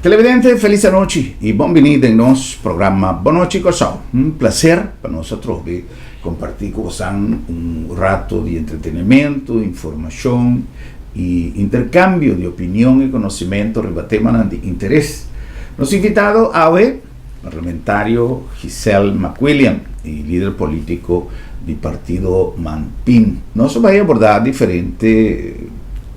Televidente, feliz noche y bienvenido en nuestro programa Boa Noite Corsao. Un placer para nosotros compartir con ustedes un rato de entretenimiento, información y intercambio de opinión y conocimiento sobre temas de interés. Nos invitado a hoy, parlamentario Giselle McWilliam y líder político del partido MANPIN. Nos va a abordar diferentes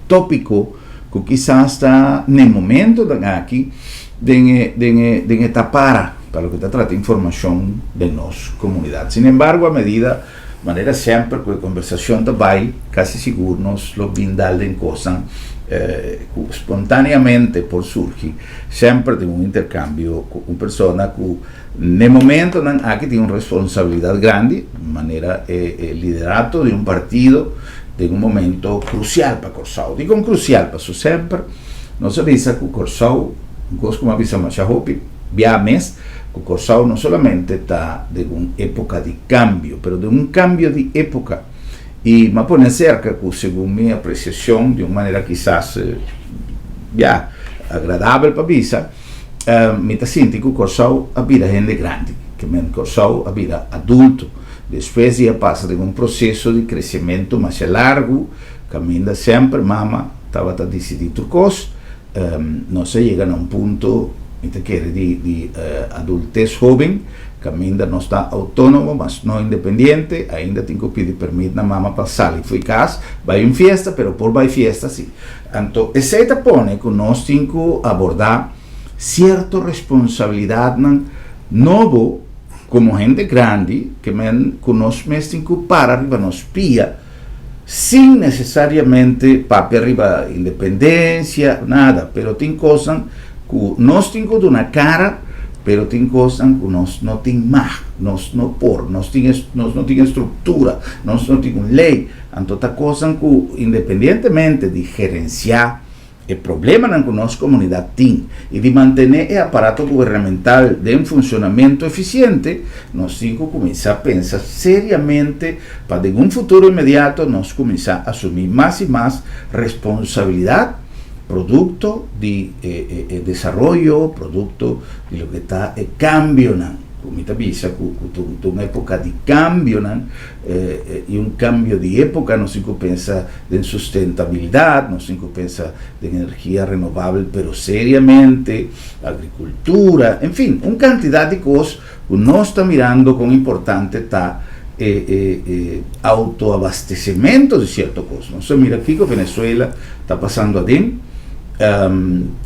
tópicos que quizás está en el momento de aquí de tapar para lo que trata de información de nuestra comunidad. Sin embargo, a medida, manera siempre que la conversación va, casi seguro nos lo brindar en cosas espontáneamente por surgir, siempre de un intercambio con persona que en el momento aquí tiene una responsabilidad grande, de manera liderato de un partido, de un momento crucial para Corsao. Digo crucial para su siempre, no se dice que Corsao, como avisa Machahopi, via mes, que Corsao no solamente está de una época de cambio, pero de un cambio de época. Y me pone cerca que, según mi apreciación, de una manera quizás ya agradable para visa, me siento que Corsao habita gente grande, que Corsao habita adulto. Después ya pasa de un proceso de crecimiento más largo, camina siempre, mamá estaba decidido cosas, no se llega a un punto de adultez joven, camina no está autónomo, mas no independiente, ainda tengo que pedir permiso a mamá para salir, fui casa, va en fiesta, pero por va fiesta sí. Entonces, ese te pone que nos tengo que abordar cierta responsabilidad nuevo como gente grande que nos tienen que parar arriba nos pía sin necesariamente para arriba independencia, nada, pero tiene cosas que nos tengo de una cara, pero tiene cosas que nos no tienen más, nos no tiene estructura, nos no tiene ley, entonces cosas que independientemente de gerenciar el problema en nuestra comunidad tiene y de mantener el aparato gubernamental en funcionamiento eficiente, nos tenemos que comenzar a pensar seriamente para en un futuro inmediato nos comenzar a asumir más y más responsabilidad, producto de desarrollo, producto de lo que está cambio, como te avisa, una época de cambio, y un cambio de época, no se pensa en sustentabilidad, no se pensa en energía renovable, pero seriamente, agricultura, en fin, una cantidad de cosas que no está mirando con importante está autoabastecimiento de ciertas cosas. No se mira aquí que Venezuela está pasando adentro.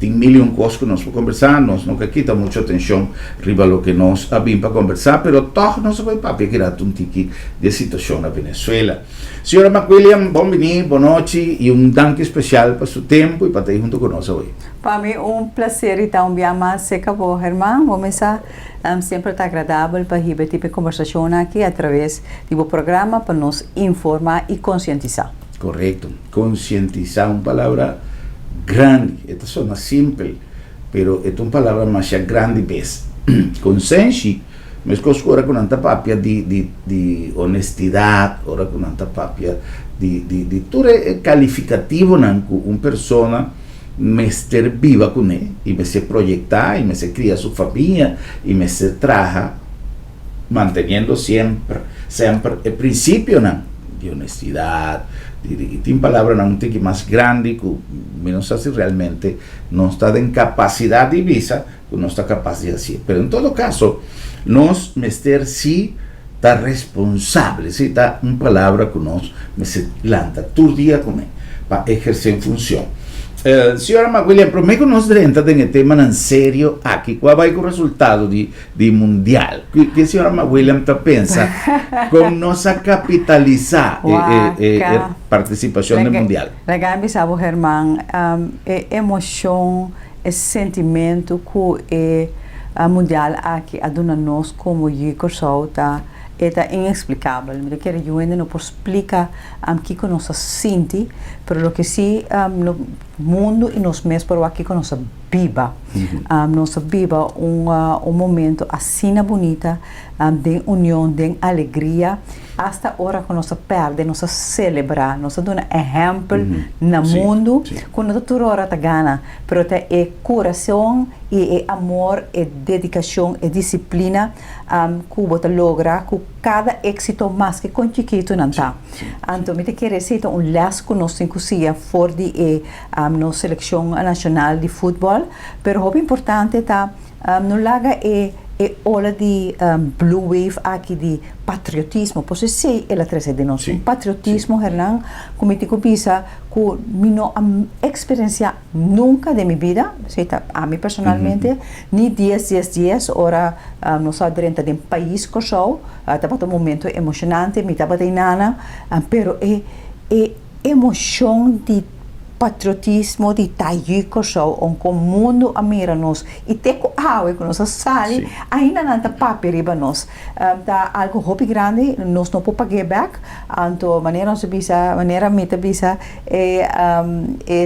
Tiene millones de cosas que nos podemos conversar, nos no quita mucha atención arriba lo que nos había para conversar, pero todo no se puede papi que era un tiki de situación en Venezuela. Señora McWilliam, bienvenida, buenas noches y un danke especial por su tiempo y para estar junto con nosotros hoy. Para mí un placer y un día más seca vos, hermano. Vamos a siempre está agradable para este tipo de conversación aquí a través de un programa para nos informar y concientizar. Correcto, concientizar, una palabra grande, esta suena simple, pero es una palabra más grande vez. Consciência, mas ahora con tanta papia de honestidad, ahora con tanta papia de todo calificativo una persona me ser viva con él y me se proyectar y me se cría su familia y me se traja manteniendo siempre el principio de honestidad, tiene palabra un tique más grande que menos así realmente no está en capacidad de visa que no está capaz de hacer, pero en todo caso nos mester sí está responsable, sí está una palabra que nos me se lanta todo día con él para ejercer función. Señora McWilliam, prometo nos entra en el tema en serio aquí, ¿cuál va a ser el resultado de mundial? ¿Qué señora McWilliam pensa con nos capitalizar participación del mundial? Legal, mi sabo, Germán, emoção, sentimento que mundial aqui aduna nós como Corsao tá é inexplicável. Me quero eu ainda não posso explicar que nós sente, pero lo que sim mundo e nós mesmos por aqui com nossa viva. Nossa viva momento assim bonita, de união, de alegria, hasta a hora que nós perde, nós celebrar, nós damos exemplo no mundo, quando toda hora está gana, mas é coração e é amor, é dedicação, é disciplina que você logra, com cada êxito mais que com chiquito não está. Então, me quer dizer um laço que nós temos fora de nossa seleção nacional de futebol, mas o importante está no laga é ola de Blue Wave aqui de patriotismo, porque sei ela traz de nós patriotismo, Hernan, como te cobiça, que minha experiência nunca de minha vida, a mim personalmente, nem 10 ora nós adrenta de um país que sou, estava um momento emocionante, me estava de nana, pero é emoção de patriotismo de taíco só onde o mundo amira nós e teco água que nós sali ainda não está papo riba nós dá algo hobby grande nós não podemos pagar back então maneira nós bisa maneira meta bisa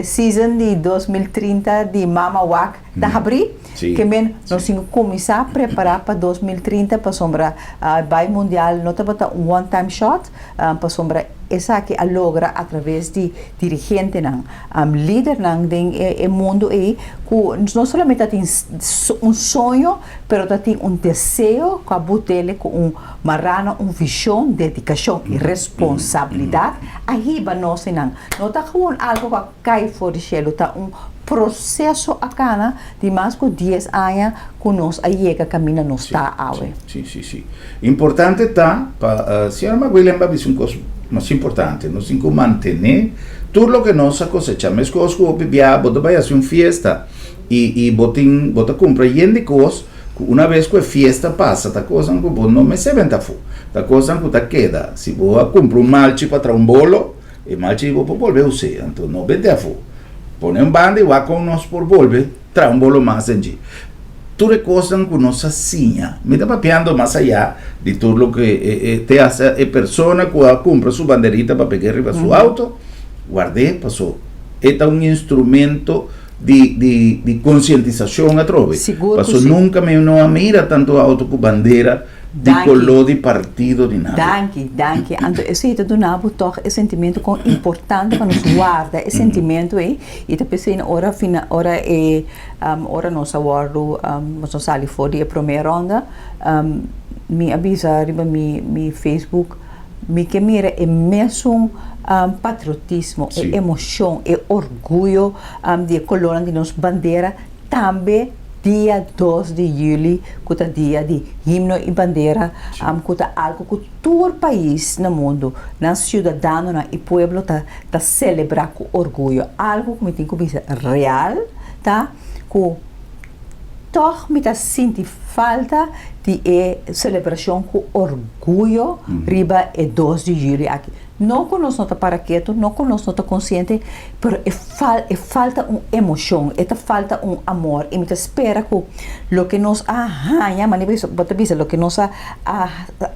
season de 2030 de Mama Wak da abrir que men nós temos que começar a preparar para 2030 para sombra vai mundial não tá bota one time shot para sombra essa que a logra através de dirigente não líder não tem mundo aí que não somente tem sonho pero tem desejo com a botele com marrano visão dedicação e responsabilidade aí ba nós não tá com algo que cai fora do cielo tá processo acá de mais de 10 anos que nós aí que caminha nós está awe. Sim. Importante tá para senhora Maguila vai dizer uma coisa mais importante, nós temos que manter tudo o que nós cosechamos, coisas que bebia, bota vai fazer uma festa e bota compra de coisas uma vez que a festa passa, tá coisa que não me se venta fu, tá coisa que tá queda, se vou comprar malchi para um bolo, e malchi vou volver a usar, então não vende a fu. Põe banda e vai com nós por volver, traz bolo mais em dia. Tudo é coisa que nós assinha. Me está papiando mais allá de tudo o que te hace a pessoa que compra sua bandeirita para pegar arriba seu auto, guardei, passou. É instrumento de conscientização a trove. Passou nunca me não mira tanto auto com bandeira de color de partido de nada. Danke. Então, esse é do nabo toch é sentimento com importante para nos guarda, é sentimento e tá pensei na hora nós aguardo nós sali fora a primeira ronda me avisa riba mi Facebook me que mira é mesmo patriotismo, é emoção, é orgulho de colônia de nossa bandeira também dia 2 de julho, que é dia de himno e bandeira, que é algo que todo país no mundo, na cidadão e povo tá celebrar com orgulho, algo que me tem que ser real, tá? Que toch me tá sentindo falta de celebração com orgulho, riba é 2 de julho aqui. Não que nós não está para quieto, não que nós não está consciente, mas falta uma emoção, falta um amor. E me espera que o que nós arranha, o que nós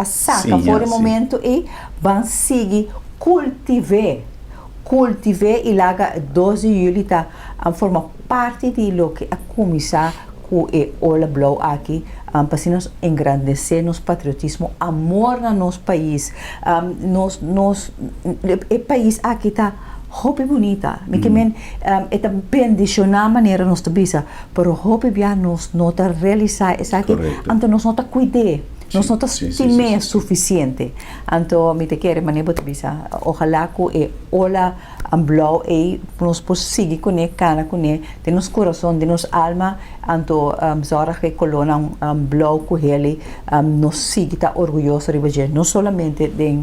saca fora do momento e vão seguir cultivar e lá 12 de julho está forma parte de lo que a começar é Ola Blow aqui, para nós engrandecer nosso patriotismo, amor no nosso país. O país aqui está roupa bonita, é bem de maneira nós bisa, pero roupa bem nós não tá realizar isso aqui, então nós não tá cuidar. Nós não temos suficiente. Então, me te quero maneira bisa. Ojalá que ola amblau e nós possamos seguir com ele, cana com ele, de nosso coração, de nossa alma. Então, zora que colona amblau com ele, nos siga tá orgulhoso de ver não somente de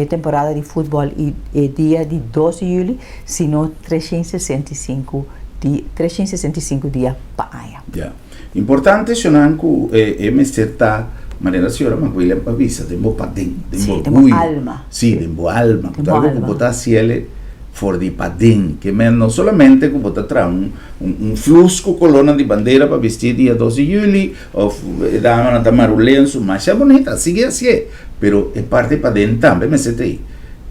temporada de futebol e dia de 12 de julho, sino 365 dias para ano. Importante senão que tá maneira senhora Maguila avisa de boa padem de boa alma de boa alma que algo que botar ciele for de padem que não somente que botar tra um fluxo colona de bandeira para vestir dia 12 de julho ou dar uma marulenço mas é bonita sigue assim pero é parte padem também me sente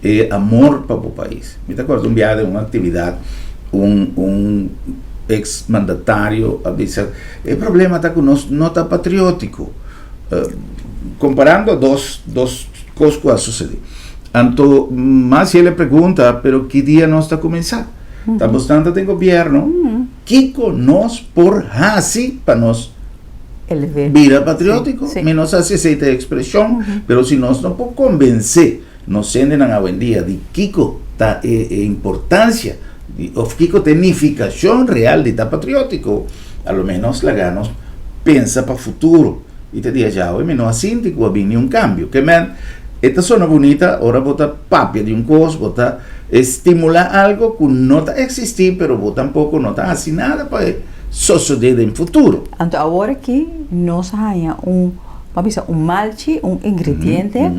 é amor para o país me acordo viagem uma atividade un ex mandatario dice, el problema está con nos no está patriótico. Comparando dos cosas que sucedido. Anto más si él le pregunta, pero ¿qué día nos está comenzando? Estamos tanto de gobierno, Kiko nos por así para nos vida patriótico, menos hace aceite de expresión, pero si nos no puedo convencer, nos senden a buen día de Kiko, ta importancia, of Kiko tenificación real de ta patriótico, a lo menos la ganos piensa para futuro, y te diga ya, hoy menos así, a venir un cambio, que man, esta zona bonita, ahora vota papia de un cos, vota estimula algo que no está existir, pero vos tampoco no está así nada para suceder en futuro. Então, agora que nós ganha vamos dizer, malchi, ingrediente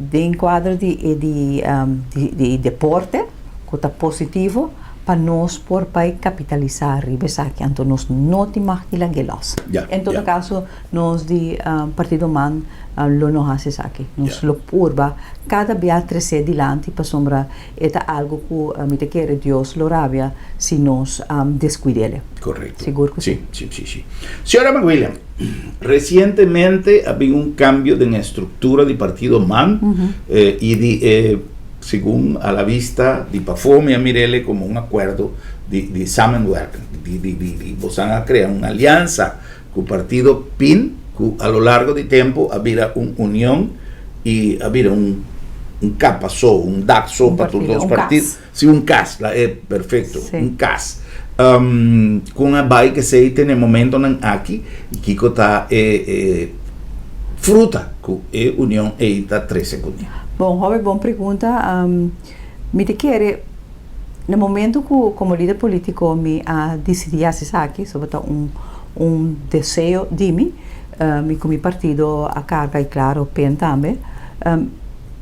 de enquadro de deporte, que está positivo, para nós por capitalizar ribesaki, então nós não te maquila gelos. Em todo caso, nós de partido man lo não haces aqui, nós lo purba cada vez crescer dilante para sombra é algo que me te quer Deus lo rabia se nós descuidele. Correcto. Seguro que sí. Señora McWilliam, recientemente había un cambio de la estructura del partido MAN y de según a la vista de Pafome a Mirele como un acuerdo de Samenwerk, van a crear una alianza con el partido PIN, que a lo largo del tiempo había una unión y había un capazo, un DAXO para todos los partidos. Sí, un CAS, perfecto, sí. Un CAS. Con una bike que se tiene momento aquí, y Kiko está fruta, que unión está 13 segundos. Bom, Robert, boa pergunta. Me te quer, no momento que como líder político me decidi fazer aqui, sobre desejo de mim, com meu partido a carga e claro, PEN também, a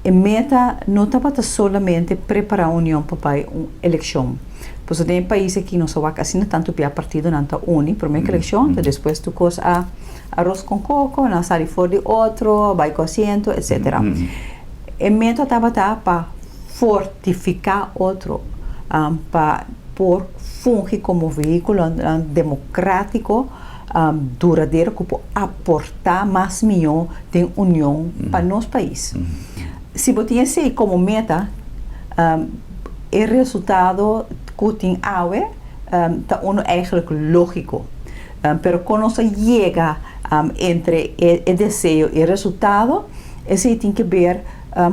meta não estava solamente preparar a união para uma eleição. Porque tem países que não são assim tanto para partido não está uni, primeira eleição, depois tu coisa arroz com coco, não sai fora de outro, vai com assento, etc. A meta estava para fortificar outro, para fungir como veículo democrático, duradouro, que pode aportar mais milhão de união para nosso país. Se você tinha esse como meta, o resultado que tem agora está eigenlijk lógico. Pero quando se chega entre o desejo e o resultado, esse tem que ver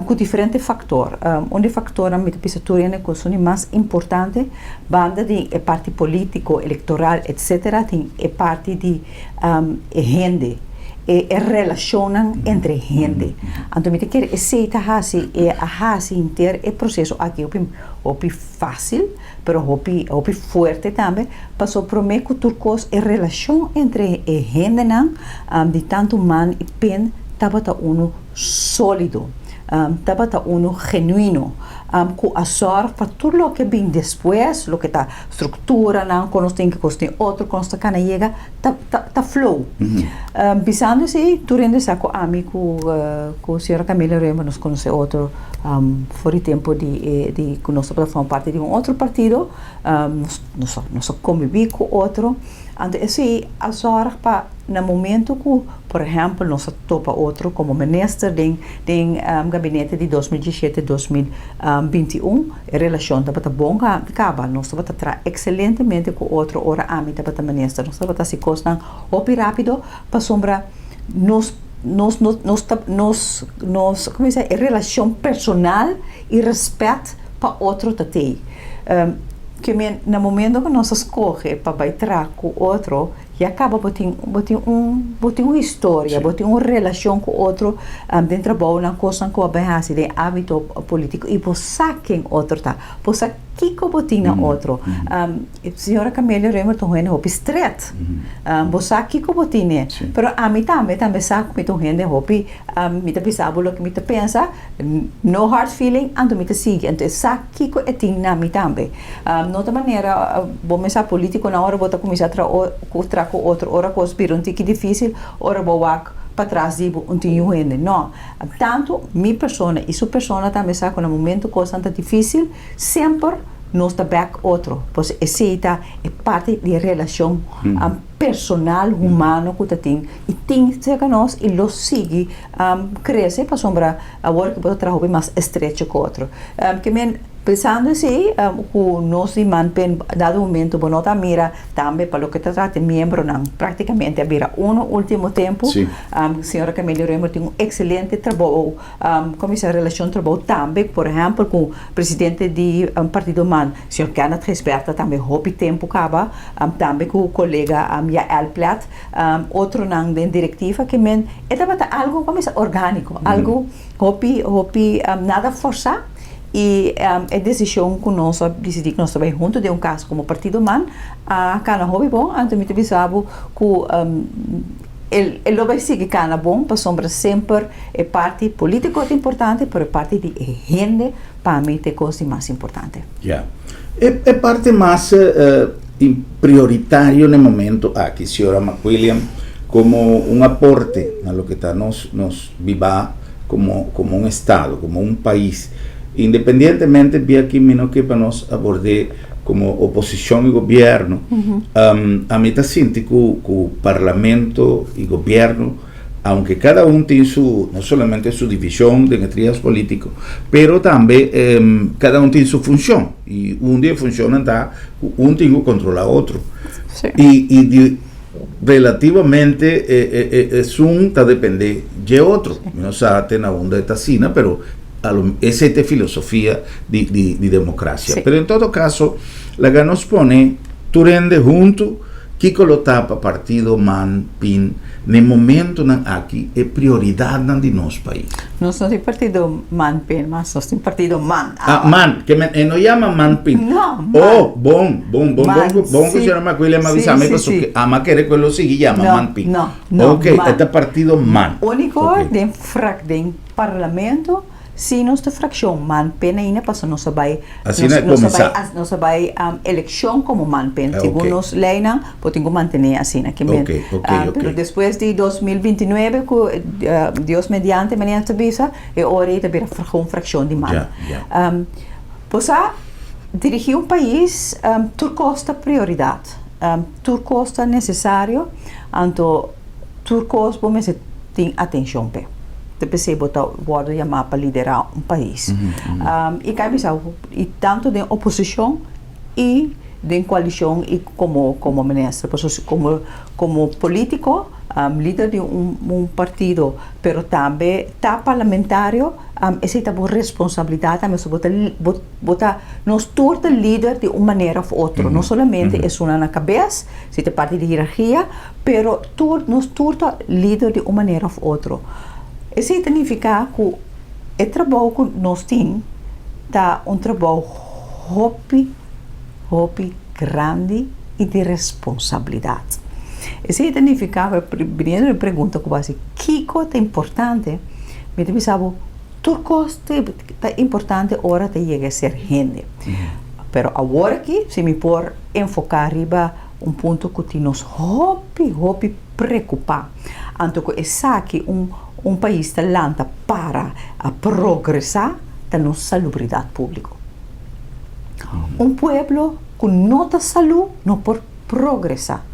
com diferentes fatores. Factor a mitad que é mais importante, banda de parte político, eleitoral, etc., tem a parte de gente, e relacionam entre gente. Então, me quer aceitar a inteiro o processo aqui, é fácil, mas é forte também, para prometer que turcos a relação entre a gente de tanto man e pen estava sólido. Estava genuíno, com a sorte para tudo o que vem depois, o que está estrutura, quando tem que costar outro, quando está cana chega, está flow. Pensando assim, tu rende saco amigo com a senhora Camila Rema nos conhece outro, fora tempo de que nós estamos fazendo parte de outro partido, nós convivi com outro. Então, assim, a sorte para no momento que, por exemplo, nós topa outro como ministro do gabinete de 2017-2021, a relação estava bom, acaba, nós estava excelentemente com outro, ora a mim estava ministro, nós estava se costam rápido para sombra como dizer, a relação personal e respeito para outro tatei. Que no momento que nós escolhe para bailar com outro, e acaba botando uma história, botando uma relação com outro, dentro da boa, uma coisa que é assim, de hábito político, e você quem outro tá, você que botina outro. A senhora Camila Remerton é um estreito, você que botina, mas a mim também sabe que eu rende hopi, me tá pensando o que me tá pensa, no hard feeling, ando me tá sigue, então sabe que é tin na mim também. Noutra maneira, vou começar político na hora vou começar a com outro, ora coisa um tique difícil, ora vou para trás de tinho ainda. Não, tanto minha pessoa e sua pessoa também sabe que no momento coisa tão difícil, sempre nos da back outro, pois essa é parte da relação personal, humano que tem e tem que ser nós e los sigue cresce para sombra agora que pode trabalhar mais estreito com outro que men pensando assim o nosso manpen dado momento bonota mira também para o que trata membro não praticamente havia último tempo senhora Camila Remo tem excelente trabalho como essa relação trabalho também por exemplo com o presidente do partido man senhor Kenneth Gesberta também hobby tempo acaba também com o colega minha Elplat outro não de diretiva que men é algo como isso orgânico algo hobby nada forçar e a decisão que nós decidimos que nós trabalhamos junto de caso como partido man a cana hobby bom antes me avisava que ele vai seguir cana bom para sombra sempre é parte político é importante mas é parte de gente para mim é coisa mais importante é parte mais prioritário no momento aqui senhora McWilliam como um aporte a lo que está nos viva como um estado como um país independientemente de aquí menos que para nos abordar como oposición y gobierno, a mí te siento que el parlamento y gobierno, aunque cada uno tiene no solamente su división de estrellas políticos, pero también cada uno tiene su función, y un día funciona, un tiene que controlar a otro. Sí. Y relativamente es un depende de otro, no sabe una onda de tacina, pero esa es la filosofía de democracia. Sí. Pero en todo caso, la que nos pone, tú rende junto, Kiko lo tapa partido man, pin, en momento aquí, es prioridad de nuestro país. No soy partido man, pin, más soy partido man. Man, que no llama man, pin. No, man. Oh, bon, que se llama William avisame, que ama quiere que lo siga y llama man, pin. No, ok, este partido man. Único de parlamento, se nossa fração manpen ainda passa nossa vai nossa vai eleição como manpen segundo nos lei não podemos manter assim aqui pero depois de 2029 que Deus mediante manhã visa é hora de ter uma fração de man possa dirigir país tur costa prioridade tur costa necessário então tur costa bom se tem atenção pe de percebo pode chamar para liderar país. E e tanto de oposição e de coalição e como ministro, como político, líder de partido, pero também parlamentário, essa é uma responsabilidade, mas nós todos líder de uma maneira ou outra, não somente é uma na cabeça, se é parte de hierarquia, pero nós todos líder de uma maneira ou outra. Isso significa que o trabalho que nós temos é trabalho hobby grande e de responsabilidade. Isso significa, primeiro pergunta que base, que coisa é importante? Me pensava, tudo coisa é importante hora de chegar a ser gente. Pero agora aqui, se me for enfocar riba ponto que nos hobby preocupar. Então, que essa aqui país talanta para progressar da nossa salubridade pública. Pueblo com nota saúde não por progressar.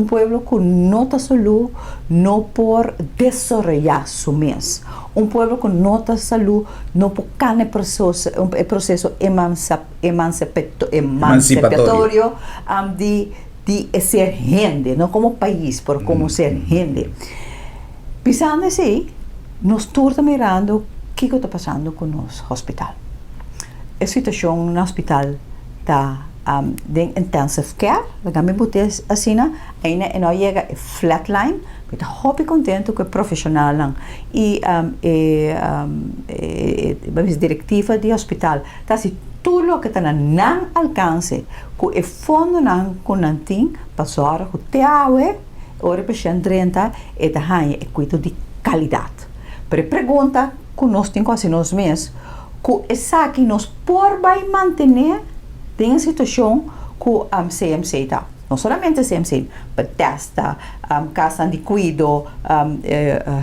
Pueblo com nota saúde não por desarrollar su mês. Pueblo com nota saúde não por cada processo emancipatório de ser gente, não como país, mas como ser gente. Pensando assim, nós estamos mirando o que está passando com o nosso hospital. A situação no hospital está de intensive care, me botei assim, ainda não chega a flatline, mas estou muito contente com o profissional e a diretiva do hospital. Está assim, tudo o que está não alcance, com o fundo não tem, passou com o TAUE, ora para 30 é da rainha é cuido de qualidade. Para pergunta que nós temos assim nós mesmos, que essa aqui nós por vai manter tem a situação que a CMC está. Não somente a CMC, Bethesda, casa de cuido,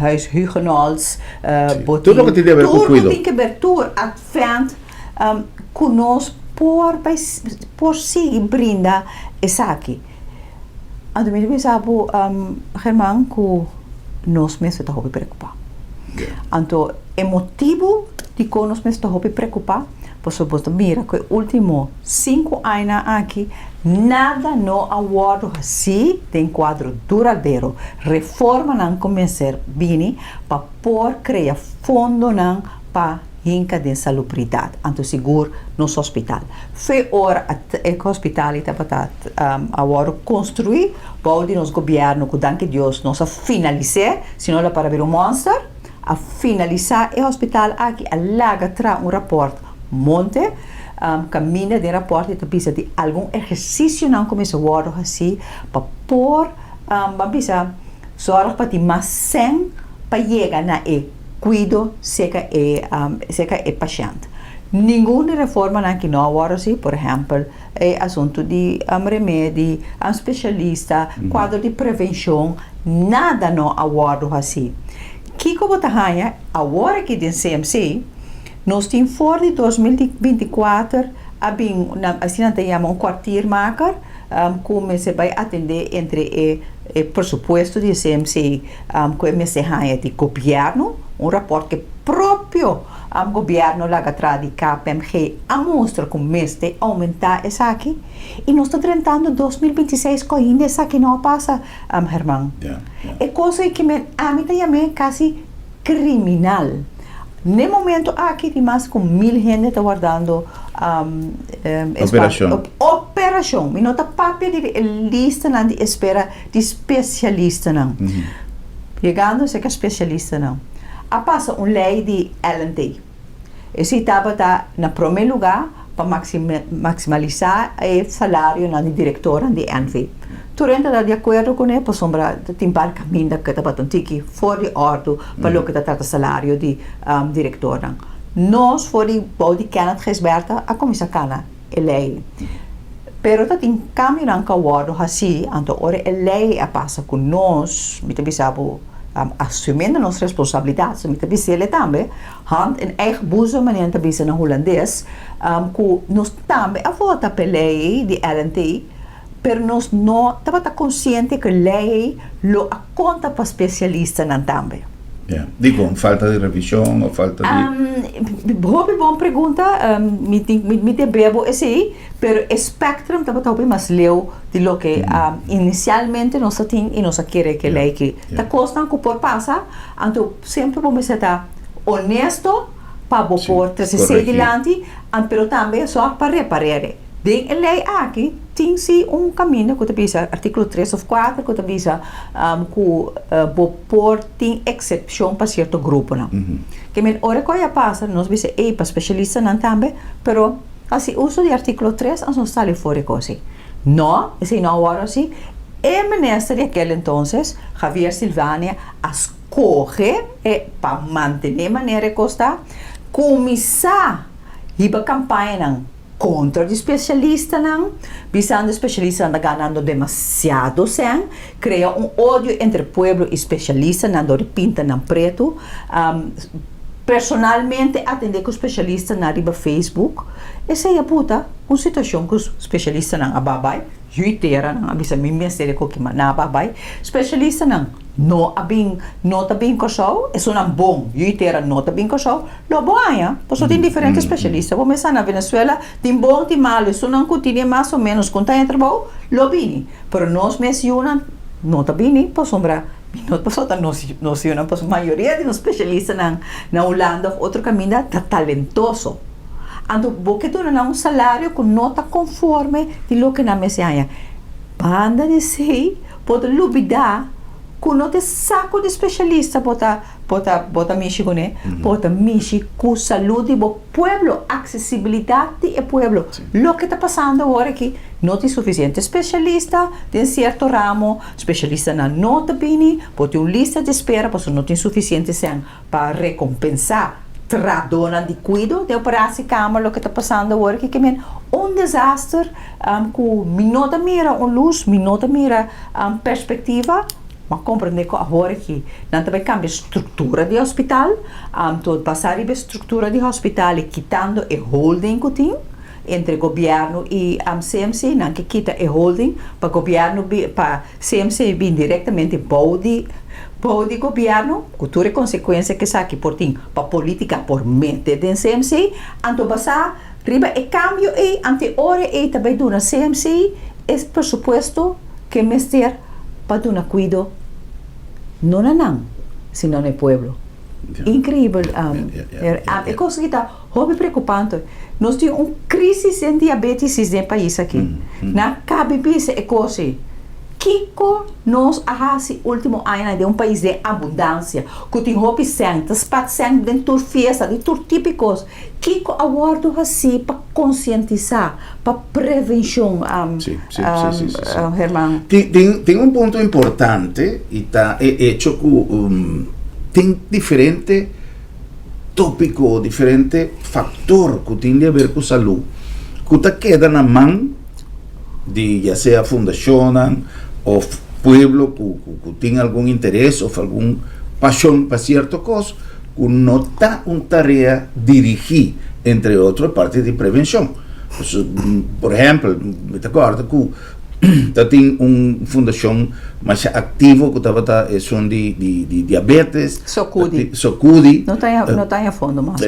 huis Huguenots, tudo que tem a ver com cuido. Tudo tem que ver tudo advent que nós por si brinda essa aqui. Então, me pensava, Germán, que nós mesmos estamos preocupados. Então, o motivo de que nós mesmos estamos preocupados, por supuesto, mira, que os últimos 5 anos aqui, nada não aguardo assim tem quadro duradouro. Reforma não começar bem para por criar fundo não para hinca de salubridade, então seguro nos hospital. Foi hora o hospital estava agora construir, para nos governo, que danke Deus, nós a finalizar, senão lá para ver um monster, a finalizar o hospital aqui, a laga traz rapport monte, caminha de rapport e precisa de algum exercício não começa a guardar assim, para por, precisa sorra para ter mais sem para chegar na cuido seca é paciente. Nenhuma reforma que não agora assim, por exemplo, assunto de remédio, especialista, quadro de prevenção, nada não agora assim. Que como tá agora que tem CMC, nós temos for de 2024 assim não tem um quartiermaker como se vai atender entre o pressuposto de CMC com o MCH de governo, rapport que próprio governo lá atrás de KPMG mostra como este aumentar essa aqui e nós estamos tentando 2026 com ainda essa aqui não passa, Germán. É coisa que a mim também quase criminal. No momento aqui tem mais com 1000 gente está guardando operação. E não está papel de lista não de espera de especialista não. Chegando a ser especialista não. A passa uma lei de L&D. Esse estava na primeiro lugar para maximizar o salário do diretor de NV. Turente está de acordo com ele, por sombra tem para caminho que estava tiki fora de ordem para o que está o salário de diretor. Nós fora de body canat resberta a começar cana a lei. Pero tá tem caminho não cawado assim, então ora a lei a passa com nós, me também assumindo nossa responsabilidade, me também ele também, hand em eigen boezem, meneer também na holandês, que nós também a volta pela lei de L&D, pero nós não estava consciente que a lei lo conta para especialista não também. Digo, falta de revisão ou falta de... Boa pergunta, me bebo esse, pero o espectro estava talvez mais leu de lo que inicialmente nós tem e nós queremos que a lei que está costando que por passar, então sempre vamos estar honesto para pôr trazer adiante, pero também só para reparar. Den a lei aqui tem sim caminho que bisa artigo 3 ou 4 que bisa que por tem exceção para certo grupo não. Que men ora que passa nós bisa para especialista não também, pero assim uso de artigo 3 nós está ali fora coisa. Não, esse não agora assim o ministro de aquele entonces Javier Silvania escolhe para manter maneira costa começar a campanha contra o especialista não, visando o especialista anda ganhando demasiado sem, cria ódio entre o povo e especialista não, do pinta não preto, personalmente atender com o especialista na riba Facebook, essa é a puta, uma situação que o especialista não ababai, juiteira não, avisa me mestre que na ababai, especialista não está bem coxou, é só bom, juiteira não está bem coxou, lo bom porque tem diferentes especialistas, vamos pensar na Venezuela, tem bom, tem mal, isso não continua mais ou menos, quando está entre bom, lo bem, pero nós mencionamos, não está bem, por sombra, não passou tá nós por a maioria dos especialistas na Holanda, outro caminho está talentoso. Então, porque tu não salário que não está conforme de lo que na mesa banda de sei, pode lubidar que não te saco de especialista bota mexer com ele, bota mexer com saúde do pueblo, acessibilidade do pueblo. Lo que está passando agora aqui, não tem suficiente especialista, tem certo ramo, especialista não está bem, pode uma lista de espera, porque não tem suficiente para recompensar tradona de cuido de operar-se câmara, o que está passando agora, que é desastre, que não mira luz, não mira perspectiva, mas compreender que agora que não também cambia a estrutura do hospital, todo passar a estrutura do hospital e quitando o holding que tem, entre governo e CMC, não que quita é holding, para governo, para CMC vir diretamente body governo, cultura e consequência que sabe por ti, para política por mente de CMC, anto passar, riba e cambio e ante hora e também do CMC, é presupuesto que mester para do cuido, não, sino no pueblo. Incrível. É coisa que está muito preocupante. Nós temos uma crise de diabetes no país aqui. Na cabe bisa é coisa. Kiko nós arrasi último ano de um país de abundância, que tem roupa senta, spat senta dentro de festa, de tudo típicos. Kiko awardo assim para conscientizar, para prevenção, Herman. Tem um ponto importante e está hecho com tem diferente tópico, diferente fator que tem a ver com saúde, que está queda na mão de já seja fundação ou pueblo que tem algum interesse ou alguma paixão para certa coisa, que não está uma tarefa dirigir, entre outras, parte de prevenção. Por exemplo, me acordo que tem uma fundação mais ativa que estava de diabetes, Socudi. Não tem a fundo, mas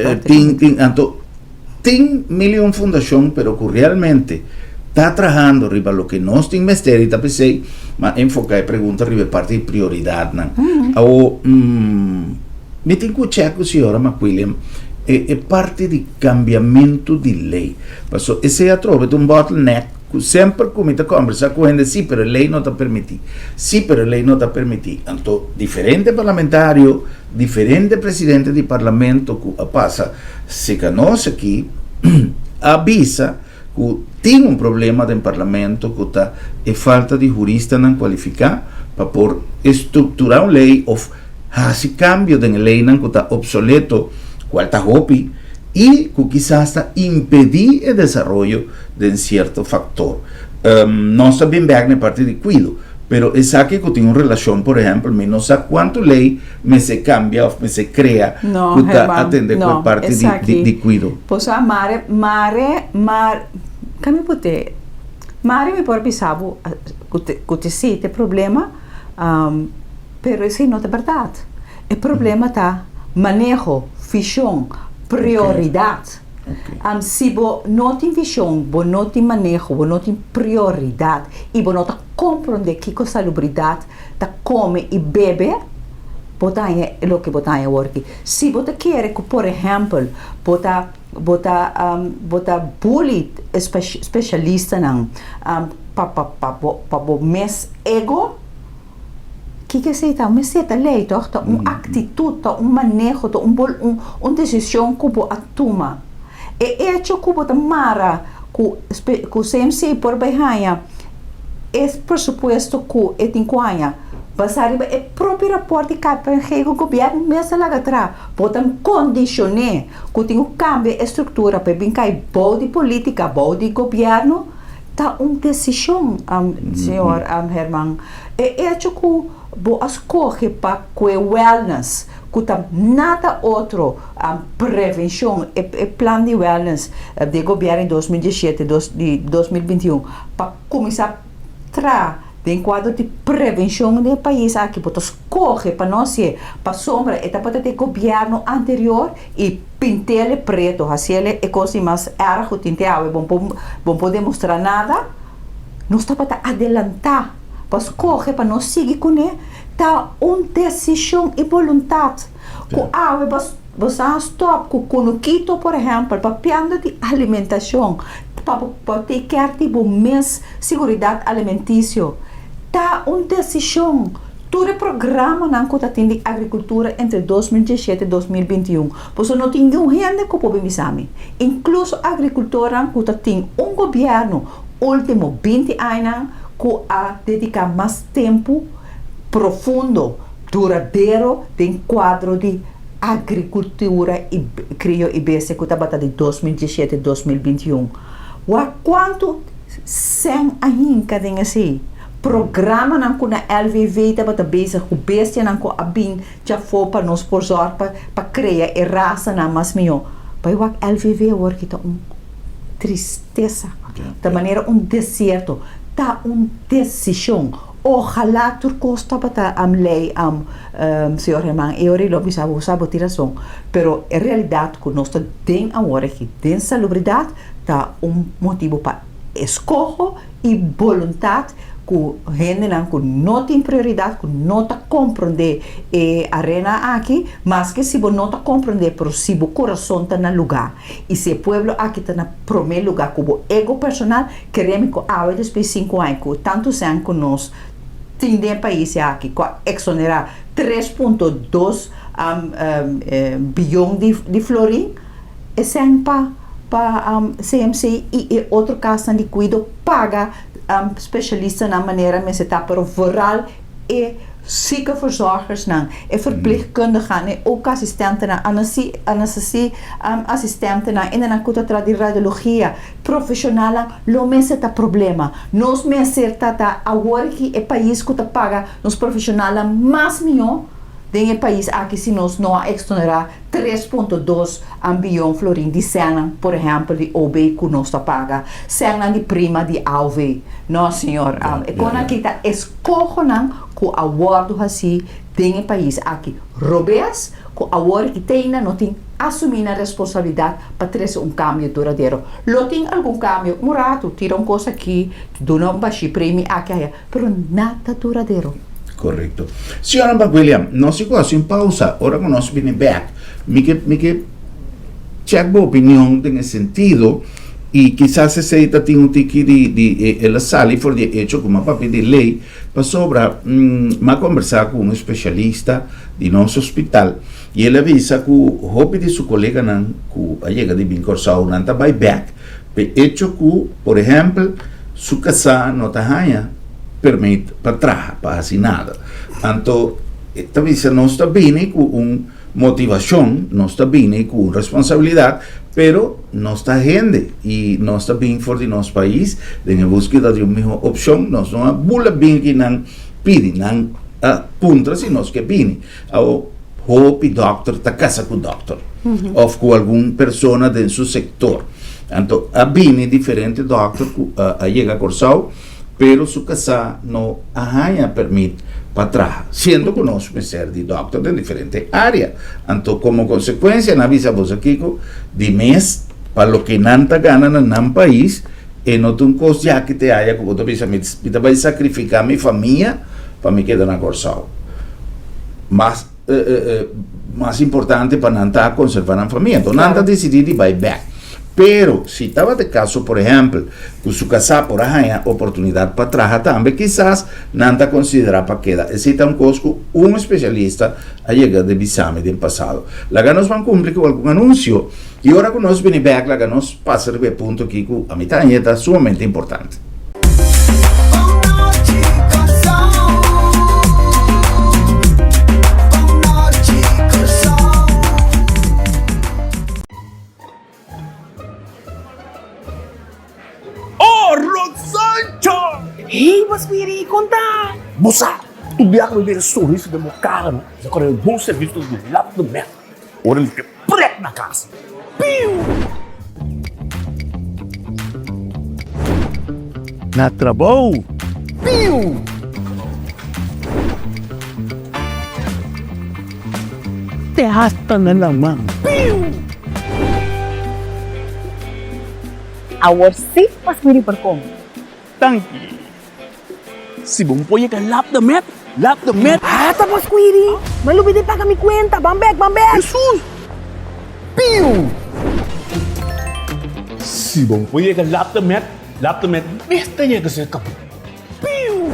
tem milhão de fundações, pero que realmente está trabalhando arriba lo que nós temos mestre e está pensei, mas enfocar a pergunta arriba parte de prioridade, não? Ou me tem que checar, senhora McWilliam, é parte de cambiamento de lei. Porque esse é a trova de um bottleneck. Sempre que me conversa com gente, sim, pero a lei não está permitida. Sim, pero a lei não está permitida. Então, diferente parlamentário, diferente presidente de parlamento que passa, se conosce aqui, avisa que tem um problema no parlamento que está é falta de jurista não qualificar para por estruturar uma lei ou fazer cambio de lei não que está obsoleto, qual está hopi, e que quizás está impedir o desenvolvimento de um certo factor. Não está bem na parte de cuido, pero é aqui que tem uma relação, por exemplo, não sei quanto lei me se cambia ou me se cria que está atendendo com a parte de cuido. Pois a Mare, como pode? Mare me pode pensar que te sim tem problema, pero isso não é verdade. O problema está manejo, visão, prioridade. Se você não tem visão, você não tem manejo, você não tem prioridade e você não está compreendendo que a salubridade está come e bebe, você é o que você é hoje. Se você quer que, por exemplo, você bully especialista para o mês ego, que é isso? Uma certa lei, uma atitude, um manejo, uma decisão que você toma. É hecho que você mara que o CMC por behanha é pressuposto que é tinquanha. Basar é próprio rapporto que o governo mesmo lá atrás pode condicionar que tem um cambio de estrutura para bem cair boa de política, boa de governo, tá uma decisão, senhor Herman. É hecho que você escolhe para o wellness, que tá nada outro prevenção, é plano de wellness do governo em 2017 e 2021 para começar a trazer em quadro de prevenção do país aqui, porque escolhe para nós para sombra é para ter governo anterior e pintar preto, assim é coisa mais era que tinteava, bom poder mostrar nada, não está para adelantar, para escolher para nós seguir com ele, tá uma decisão e vontade, que você stop com o quito, por exemplo, para piando de alimentação, para ter tipo mês segurança alimentícia. Tá uma decisão. Todo o programa não está tendo agricultura entre 2017 e 2021. Por isso não tem nenhum rende que pode me saber. Incluso a agricultura que tem um governo último 20 anos que a dedicar mais tempo profundo, duradouro, em quadro de agricultura e crio e BC que está de 2017 e 2021. Quanto sem a hinca tem assim? Programa não com a LVV está para bezig com bestia não com a bem já foi para nos porzar para criar a raça não mais melhor. Para o LVV work está tristeza, de maneira deserto, tá decisão. Ojalá turcos estava lei senhor irmão, eu não sabe tiração, pero em realidade que nós tem agora que tem salubridade, tá motivo para escolha e vontade que gente não tem prioridade, que não está compreender a arena aqui, mas que se você não está compreender, pero se o coração está no lugar, e se o povo aqui está no primeiro lugar, com o ego personal, queremos que depois de 5 anos, que tanto sean que nós tem país aqui, que exonerar 3,2 bilhão de florim, e sem para CMC e outro caso de cuido paga specialisten naar manieren met het maar vooral ziekenverzorgers en verpleegkundigen en ook assistenten assistenten en dan kunt de radiologie profissionele lo mensen dat problema nos me acerta dat agora que é país que paga nos profissionais mais milhão em país aqui se nós não exonerar 3,2 bilhão florim de cena, por exemplo, de OB que nós paga, cena de prima de AUV. Não, senhor. Quando aqui está escolhendo que o acordo assim em país aqui, roubes, que o acordo que tem não tem assumir a responsabilidade para trazer cambio duradouro. Lo tem algum cambio, murato, tira coisa aqui, dá baixo prêmio aqui, pero nada duradouro. Correcto. Senhora William, nós ficamos em pausa, agora que nós vamos back, me que check a opinião nesse sentido, e quizás se está tem tiki de ela sala for de hecho como papel de lei para sobra conversar com especialista de nosso hospital e ele avisa que o hobby de seu colega não que a chega de Bincorsau não está vai back, pe hecho que, por exemplo, sua casa não está ganha permite para trás, para assinar. Então, talvez não está bem com uma motivação, não está bem com uma responsabilidade, pero não está gente e não está bem fora de nosso país, em busca de uma melhor opção, nós não bula bem que não pedem, não apontam se nós que bem. Ao hope doctor está casa com o doctor, ou com alguma pessoa de seu sector. Então, há bem diferente doctor a chega a Corsau, pero su casa no permite para atrás, siendo que nós ser de doctor de diferente área. Então, como consequência, na visa vos aqui de mês para lo que nanta gana no país e não tem coisa já que te haya como tu visa me vai sacrificar minha família para me quedar na Corsau. Mas mais importante para nanta conservar a família. Então, nanta decidir de vai back. Pero, se estava de caso, por exemplo, que su casa por ahí oportunidade para trás também, quizás não está considerado para quedar. Necessita costo, especialista a llegar de exame do passado. Lá nos vão cumprir com algum anúncio. E agora que nós vamos back, lá nos passa a ponto aqui que a mitad está sumamente importante. Hei, mas Miri, conta! Moça, tu dia que me ver sorriso de meu cara, não? Já quando eu bom serviço do lado do médico. Ora, ele fica preto na casa. Piu! Na trabalho? Piu! Te arrasta na mão. Piu! Awar sim, mas Miri percom. Tanki. Si bom pode que lap the mat. Ah, tapos Quiri. Malubi de paga mi cuenta. Bambek. Jesus! Piu! Si bom pode que lap the mat. Besta niya kasi kapit. Piu!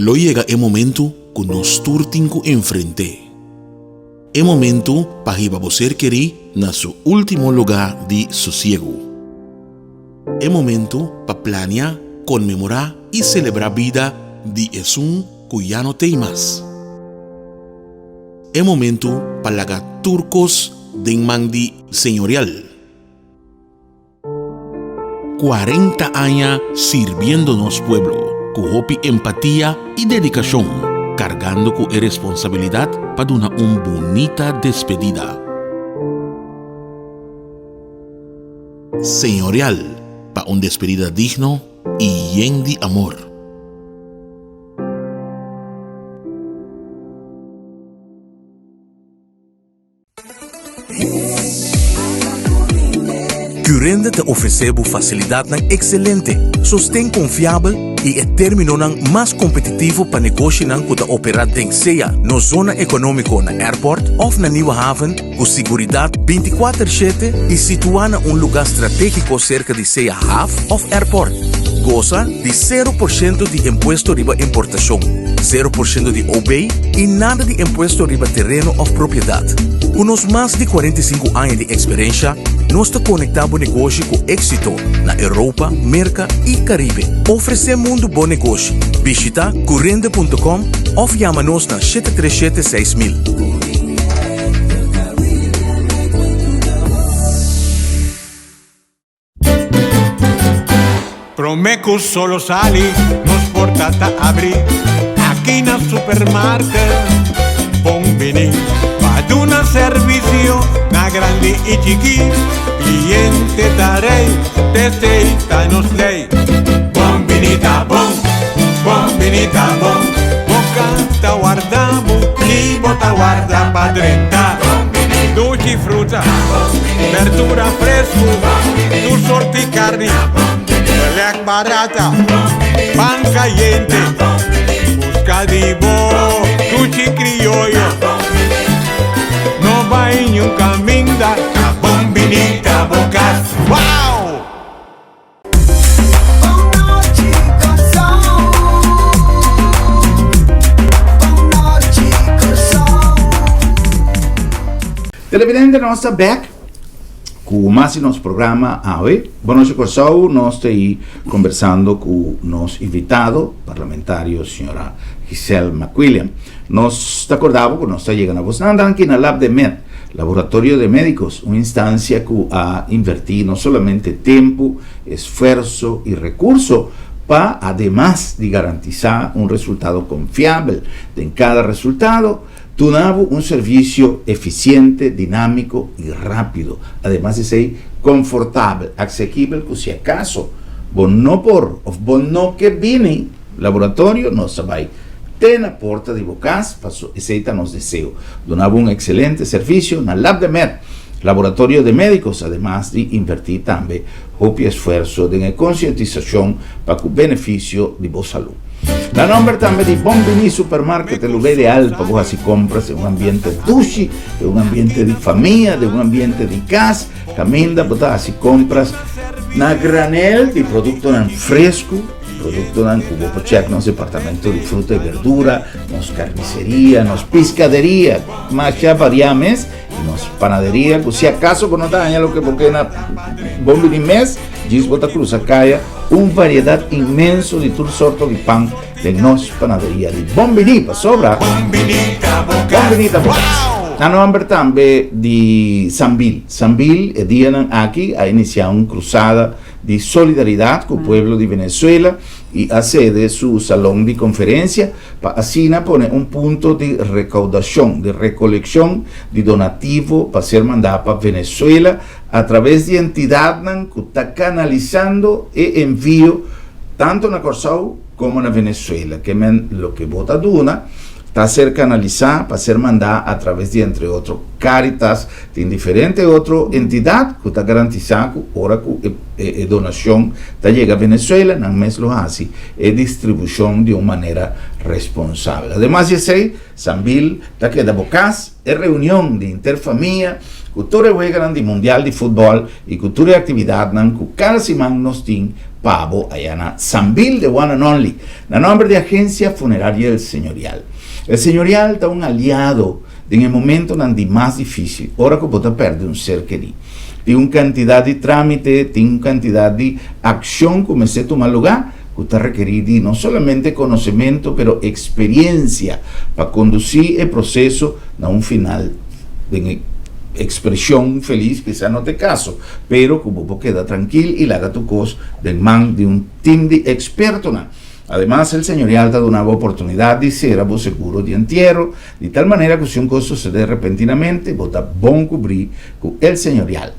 lo llega el momento que nos turtinco enfrente. El momento para que você querer na su último lugar de sosiego. El momento para planear, conmemorar y celebrar vida de Jesús que ya no tem más. El momento para lagar turcos de mandi señorial. 40 años sirviéndonos pueblo, con hopi empatía y dedicación, cargando con responsabilidad para una bonita despedida. Señorial, para una despedida digno y lleno de amor. Currende te oferece facilidad excelente, sostén confiável e é termino mais competitivo para negócio que te operar em seja na zona econômica na airport ou na Nieuwe Haven, com segurança 24/7 e situada em lugar estratégico cerca de seja haven ou airport. Goza de 0% de imposto riba importação, 0% de OB e nada de imposto riba terreno ou propriedade. Com os mais de 45 anos de experiência, nós te conectamos negócio com êxito na Europa, América e Caribe. Oferecemos um bom negócio. Visita currende.com ou chama-nos na 737-6000. Promeco solo sali, nos portata abri. Aqui na supermarket, bombini. Paduna servicio, na grande e chiqui. Cliente darei, testeita nos lei. Bombinita bom, bombinita bom. Bocata guardamo, e bota guarda pa 30. Dolci frutta, verdura fresco, tu sorti carne. Pelec barata, pan caliente, busca de bo, cuchi criollo. No va en un camino da bombinita bocas. ¡Wow! Televidente nossa back com mais nosso programa hoje. Boa noite, pessoal. Nós estamos aí conversando com o nosso invitado parlamentário, senhora Giselle McWilliam. Nós acordamos que nós estamos chegando a você aqui na Lab de Med, Laboratório de Médicos, uma instância que a invertir não somente tempo, esforço e recurso para, además de garantizar um resultado confiável em cada resultado, tunavo un servicio eficiente, dinámico y rápido, además de ser confortable, asequible, que si acaso vos no por, o vos no que viene laboratorio, no sabéis, ten a porta de vocas, aceita nos deseo. Donava un excelente servicio en el Lab de Med, Laboratorio de Médicos, además de invertir también propio esfuerzo de concientización para el beneficio de vos salud. La nombre también de Bombini Supermarket, el lugar ideal para vos así compras en un ambiente dushi, de un ambiente de familia, de un ambiente de casa, caminda, botas así compras na granel de producto fresco, producto nan cubo check nos departamento de fruta y verdura, nos carnicería, nos pescadería, más ya variames, nos panadería, pues si acaso con otra daña lo que porque na Bombini mes, Gis Bota Cruz acá una variedad inmenso de todo sorto de pan de nos panadería de Bombini, para sobra. Bombinita Bocas. A nombre también de Sambil. Sambil, el día aquí ha iniciado una cruzada de solidaridad con el pueblo de Venezuela y hace de su salón de conferencia para así poner un punto de recaudación, de recolección de donativo para ser mandado para Venezuela a través de entidad que está canalizando el envío tanto en Corsau como en Venezuela, que lo que vota Duna está a ser canalizada para ser mandada a través de, entre otros, Caritas, de diferente otra entidad que está garantizada que ahora que donación está llega a Venezuela, en el mes lo hace, distribución de una manera responsable. Además de eso, Sambil está queda bocas, es reunión de interfamilia, cultura juega de mundial de fútbol y cultura y actividad que cada semana nos tiene pavo allá en Sanville de One and Only, el nombre de Agencia Funeraria del Señorial. El Señorial está un aliado en el momento más difícil, ahora que puede perder un ser querido. Tiene una cantidad de trámite, tiene una cantidad de acción que me se toma lugar, que está requerido no solamente conocimiento, pero experiencia para conducir el proceso a un final de expresión feliz, quizá no te caso, pero como vos queda tranquilo y la haga tu cosa del man de un team de expertos. Además, el Señorial te da una oportunidad de ser a seguro de entierro, de tal manera que si un cosa sucede repentinamente, vos está bon cubrir con el Señorial.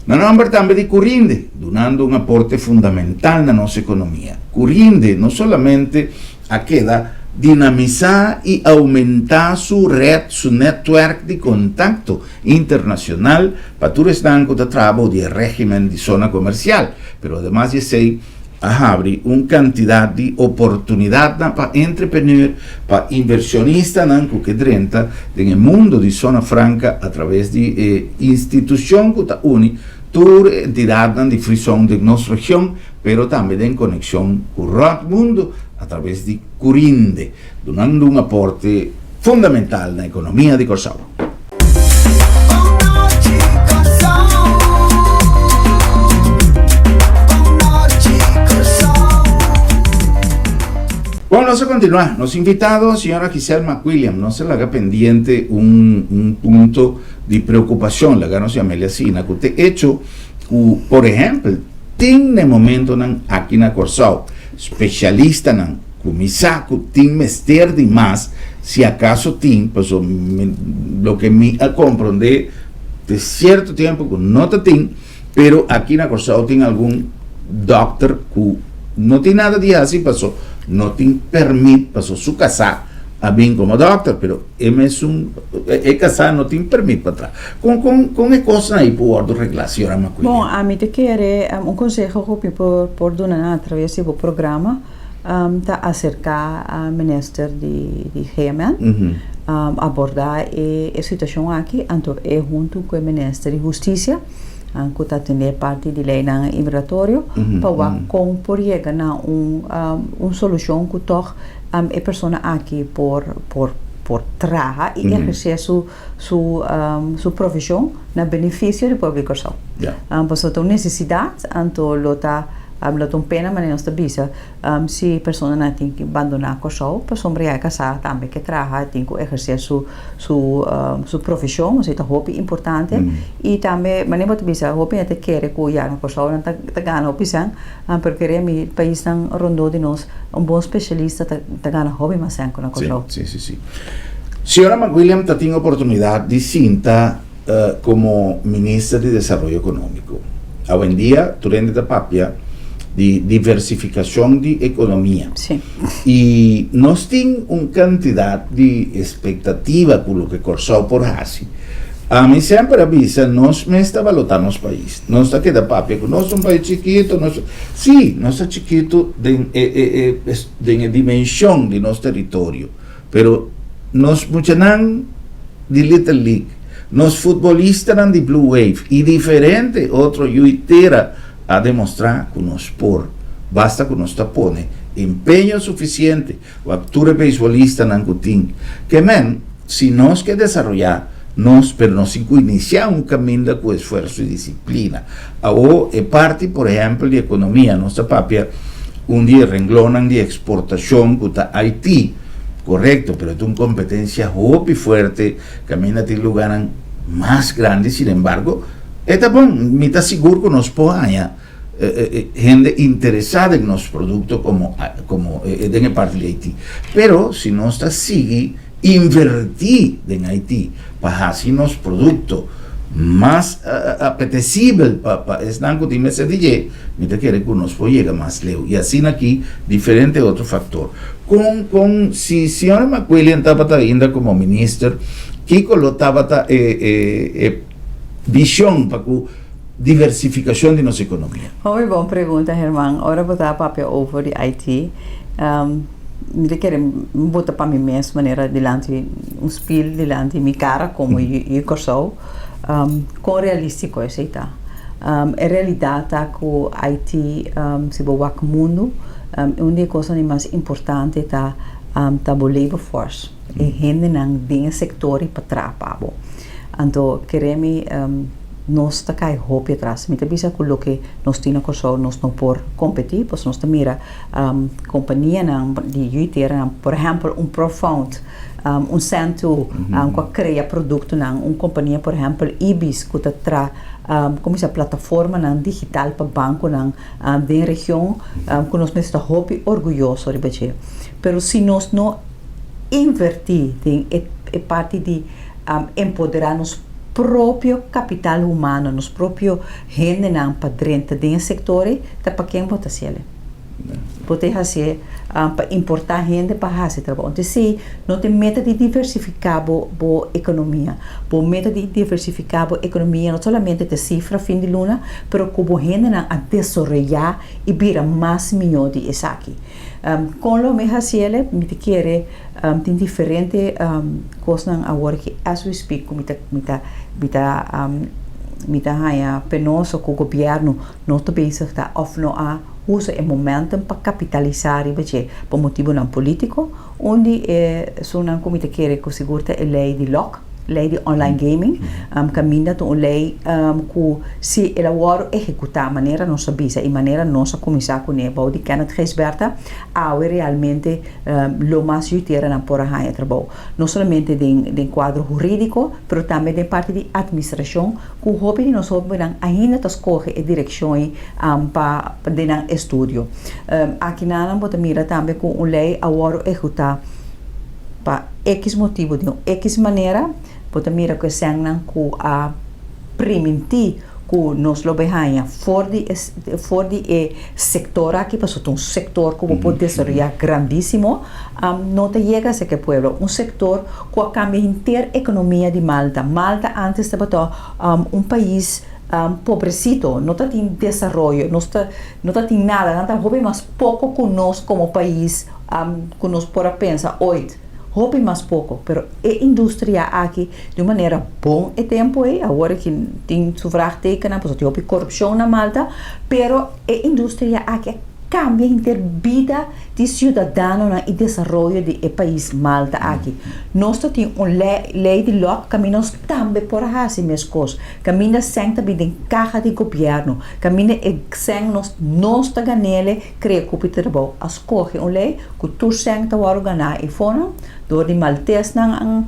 No nombre también de Curinde, donando un aporte fundamental a nuestra economía. Curinde no solamente queda dinamizar y aumentar su red, su network de contacto internacional para tu estanco de trabajo de régimen de zona comercial, pero además de ser abrir una cantidad de oportunidad para entrepreneur, para inversionistas que drenta en el mundo de zona franca a través de institución que une toda entidad de frison de nuestra región, pero también en conexión con el mundo a través de Curinde, donando un aporte fundamental en la economía de Corsao. Bueno, vamos a continuar. Nos invitados, señora Giselle McWilliam, no se le haga pendiente un punto de preocupación, la gana Amelia Sina, que usted hecho, por ejemplo, tiene momento aquí en Corsao, especialista en comisaco, tiene mester de más, si acaso tiene, pues lo que me comprende de cierto tiempo que no te tiene, pero aquí en Corsao tiene algún doctor que no tiene nada de así, pasó. No te permite, pasó su casa a bien como doctor, pero es casa no te permite para atrás. Con qué cosa ahí por arreglar, señora McQueen? Bom, a mí te quiere un consejo que por donar a través de programa te acercar al ministro de GMN, abordar a situação aqui, então junto com o ministro de Justiça, que está tendo parte da lei imigratória, para compor na solução que toca a pessoa aqui por trabalhar e exercer sua profissão na benefício do público. Então, tem necessidade, então, lo tem pena, mas não está bisa. Se a pessoa não tem que abandonar o show, a pessoa vai casar também que trabalha, tem que exercer sua profissão, isso é muito importante. E também, mas não pode bisa, o que é que quer que o ano show não está ganhando o pisang, porque o país não rondou de nós bom especialista está ganhando hobby mais com o show. Sí. Señora McWilliam tiene oportunidad distinta como ministra de Desarrollo Económico. Hoy en día, durante la papia, de diversificación de economía. Sí. Y nos tiene una cantidad de expectativa por lo que Corsao por así. A mí siempre avisa, nos me está valorando los países. No está queda papia, no es un país chiquito, sí, no está chiquito de dimensión de nuestro territorio, pero nos muchanan de Little League, nos futbolistas de Blue Wave y diferente otro yuitera a demostrar que nos basta que nos tapone empeño suficiente o acture beisbolista nancutín que si nos que desarrollar pero nos iniciar un camino con esfuerzo y disciplina o parte por ejemplo de economía nuestra papia un día renglonan de exportación que está Haití correcto, pero es una competencia muy fuerte camina a lugar más grande, sin embargo está bon, me está seguro que nos puede gente interesada en los productos como en parte de Haití. Pero si no está sigue invertir en Haití para hacer los productos más apetecibles para estanco de MSDJ, me te quiere que nos puede llegar más lejos. Y así aquí, diferente otro factor. Si señora McWilliam estaba ainda como ministro, Kiko lo estaba visión para diversificación de nuestra economía. Muy buena pregunta, Germán. Ahora voy a papel over de Haití. Me quero botar para mim mesmo maneira delante espelho delante minha cara como eu sou com realístico aceitar En realidad, com Haiti, se o mundo, uma das coisas mais importantes é a labor force. E gente não tem setor para trabalhar. Então, queremos nós está cai roupa atrás. Me também com o que nós temos que nós não por competir, pois nós mira companhia de yuiteira, por exemplo, Profound, centro que cria produto companhia, por exemplo, Ibis que tra como essa plataforma digital para banco da região, que nós estamos roupa orgulhoso de bater. Pero se nós não invertir é parte de empoderar nos próprio capital humano, nos próprio gente para dentro de setores, para quem pode ser. Pode fazer para importar gente para fazer trabalho. Então, se não tem meta de diversificar a economia, meta de diversificar a economia não somente de cifra fim de luna, mas como gente a desenvolver e vira mais melhor de isso aqui. Com o me fazer, me quer tem diferentes coisas agora que as we speak, me tá penoso com o governo não está pensando of não há usa o momento para capitalizar por motivo não político, onde são como te quer que segura a lei de lock, lei de online gaming, caminha uma lei que se ela executar de maneira não sabia e maneira não se começar com ela, de que não resberta, há realmente lo mais útil na porra de trabalho, não somente de quadro jurídico, mas também de parte de administração, que o hobby de nós ainda escolhe a direção para de estudo. Aqui na bota mira também com uma lei agora executar para X motivo de X maneira, pode mira que se que a permitir que nós lo behanha for de sector aqui, passou um sector que pode desarrollar grandíssimo, não te chega a ser pueblo, setor que cambia inteira a economia de Malta. Malta antes estava país pobrecito, não tem desenvolvimento, não tem nada, não tem mais pouco que nós como país, que nós podemos pensar hoje. Roupa mais pouco, pero a indústria aqui de maneira bom é tempo agora que tem sufragteken, porque tem corrupção na Malta, pero a indústria aqui cambia a vida de cidadão e desenvolvimento do país Malta aqui. Nós temos uma lei de lock que nós também por fazer as coisas, que nós senta bem caja de governo, que nós nós ganhamos criar copy trabalho. Escolhe uma lei que tu senta o ganhar e fora door de maltês não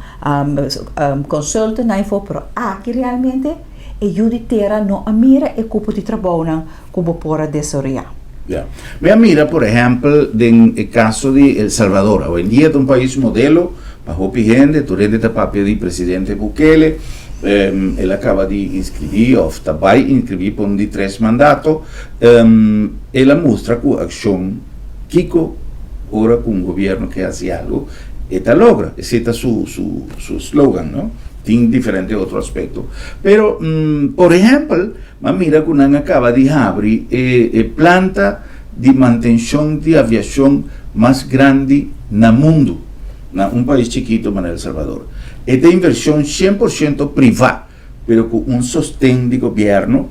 consulta não foi para aqui realmente é judiciária não a mira é copy de trabalho não como por desenvolver. Yeah. Mira, por ejemplo, en el caso de El Salvador. Hoy en día es un país modelo, bajo gente, durante el papel del presidente Bukele, él acaba de inscribir, o va a inscribir por 3 mandatos, él muestra que acción, Kiko, ahora con un gobierno que hace algo, esta logra, ese es su slogan, ¿no? Tiene diferentes otros aspectos. Pero, por ejemplo, mira que una acaba de abrir planta de mantención de aviación más grande en el mundo, en un país chiquito como El Salvador. Esta inversión 100% privada, pero con un sostén de gobierno,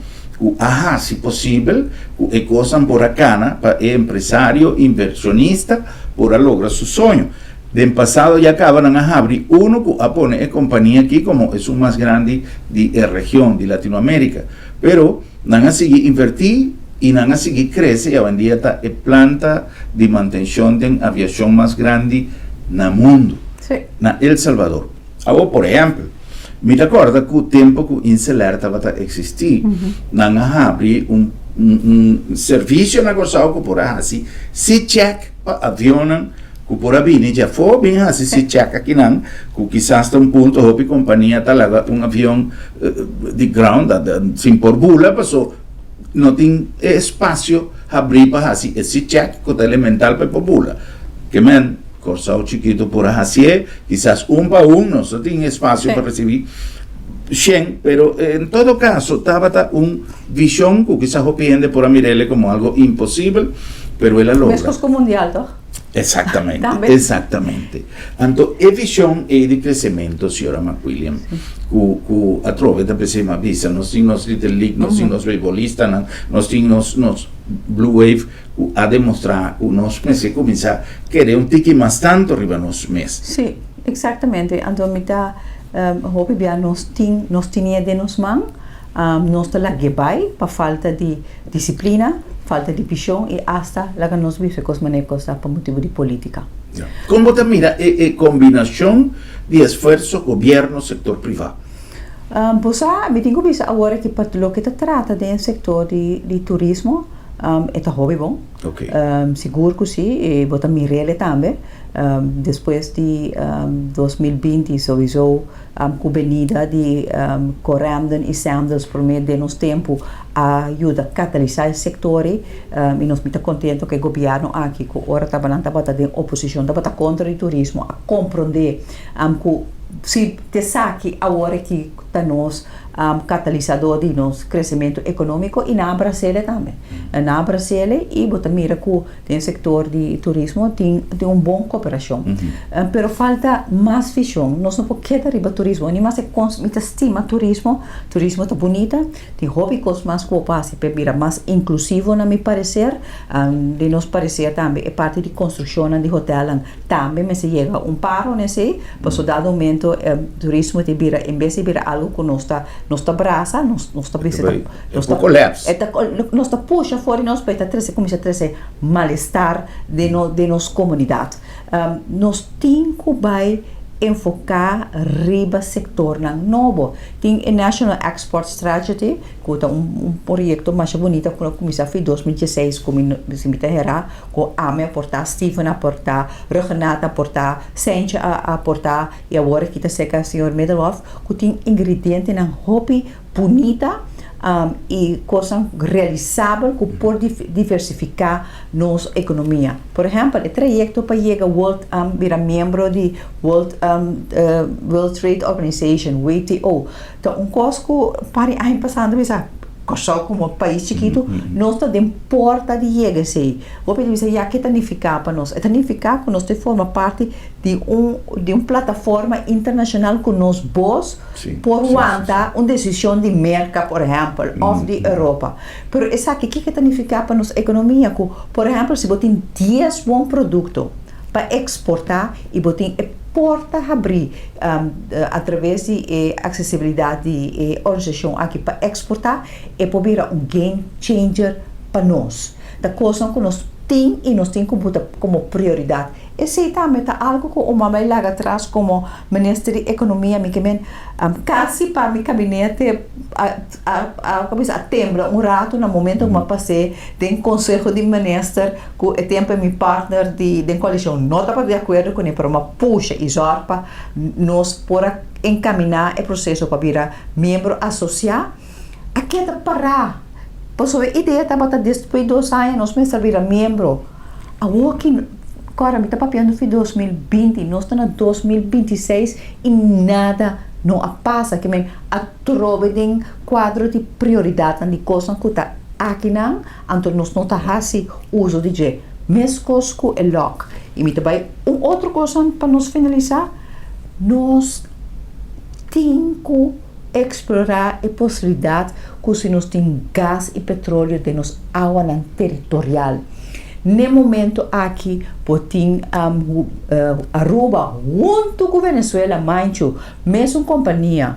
si posible, que cosas por acá para el empresario, inversionista, para lograr su sueño. De pasado ya acaban a abrir uno que pone compañía aquí como es un más grande de la región de Latinoamérica, pero van a seguir invertir y van a seguir crecer y hoy en día está planta de mantención de aviación más grande en el mundo, en El Salvador. Ahora, por ejemplo, me recuerdo que el tiempo que Inceler estaba a existir, van a abrir un servicio en la cosa que por así, si check para aviones que por aí já foi bem assim se checa aqui não, que quizás hasta ponto a companhia talaga avião de ground sem por bula, passou não tem espaço abrir para assim esse check que é elemental para por bula, que men corsao chiquito por assim, quizás para não só tem espaço para receber 100, pero en todo caso estaba visão que quizás opende por a mirarle como algo impossível, pero ela logra. Mescos com mundial, toch? Exatamente, Também. exatamente. Então, a visão é de crescimento, senhora McWilliam, que através da pessoa visa, nós temos Little League, nós temos beisbolistas, nós temos Blue Wave, que a demonstrar que nós precisamos começar a querer tique mais tanto arriba nos meses. Sim, exatamente. Então, hope bem nós tínhamos de nos mãos, nós está lá gebai para falta de disciplina, falta de paixão e hasta lá que nós vivemos com os manejos para motivo de política. Como você mira a combinação de esforço governo sector privado? Pois me tenho visto agora que para o que se trata do setor de turismo, é hobby bom. Okay. Seguro que sim, e vou também reale também. Depois de 2020, sowieso, com a venida de Corrambden e Sanders por meio de nosso tempo, ajuda a catalisar o setor e nós estamos contentes que o governo aqui, que agora está em oposição, está contra o turismo, a compreender que se te saque agora que está nos catalisador de nosso crescimento econômico e na Brasília também. Na Brasília e bota mira que tem setor de turismo tem uma boa cooperação. Pero falta mais visão. Nós não podemos arriba turismo, nem mais muita estima turismo está bonita, tem hobby coisas mais cooperação, para mais inclusivo na meu parecer, de nos parecer também é parte de construção de hotel também, mas se chega paro nesse, para dado momento turismo te vira em vez de vira algo que nós está braça, nós está visitando, nós está puxa fora e nós para começar a trazer mal-estar de nossa comunidade. Nós temos que enfocar riba sector novo. Tem a National Export Strategy, que é projeto mais bonito que começou em 2016, como se me terá, com a AME aportar, Stephen aportar, Renata aportar, Cynthia aportar, e agora que está a senhor Medelhoff, que tem ingredientes na hobby bonita, e coisa realizável que pode diversificar nossa economia. Por exemplo, o trajeto para chegar a virar membro de World Trade Organization, WTO. Então, coisa que para ano passado, só como país chiquito, nós estamos porta de chegar assim. Vou pedir já que significa para nós. Significa que nós formamos parte de uma plataforma internacional que nós vos por aguentar uma decisão de mercado, por exemplo, ou de Europa. Mas isso aqui que significa para nossa economia, que, por exemplo, se você tem 10 bons produtos para exportar e você tem porta abrir através de acessibilidade e organização aqui para exportar e pode virar game changer para nós. Da coisa que nós temos e nós temos como prioridade. Esse também é algo que o mamãe lá atrás como ministro de economia me quase para meu gabinete a tembra rato no momento que eu passei do conselho de ministro que o tempo é meu partner de coalição não estava de acordo com ele, mas puxa e zorpa nós por encaminhar o processo para virar membro associado aqui é parar. Pois a ideia estava depois de 2 anos nós me servir membro a walking. Agora, me está papiando em 2020, nós estamos em 2026 e nada não passa. Que a trova de quadro de prioridade de coisas que está aqui não, então nós não está fazendo uso de je. Mesmo coisa que é logo. E me também outra coisa para nos finalizar, nós temos que explorar a possibilidade que se nós temos gás e petróleo de nossa água territorial. No momento aqui, potin Aruba, junto com Venezuela, Manchu, mesmo companhia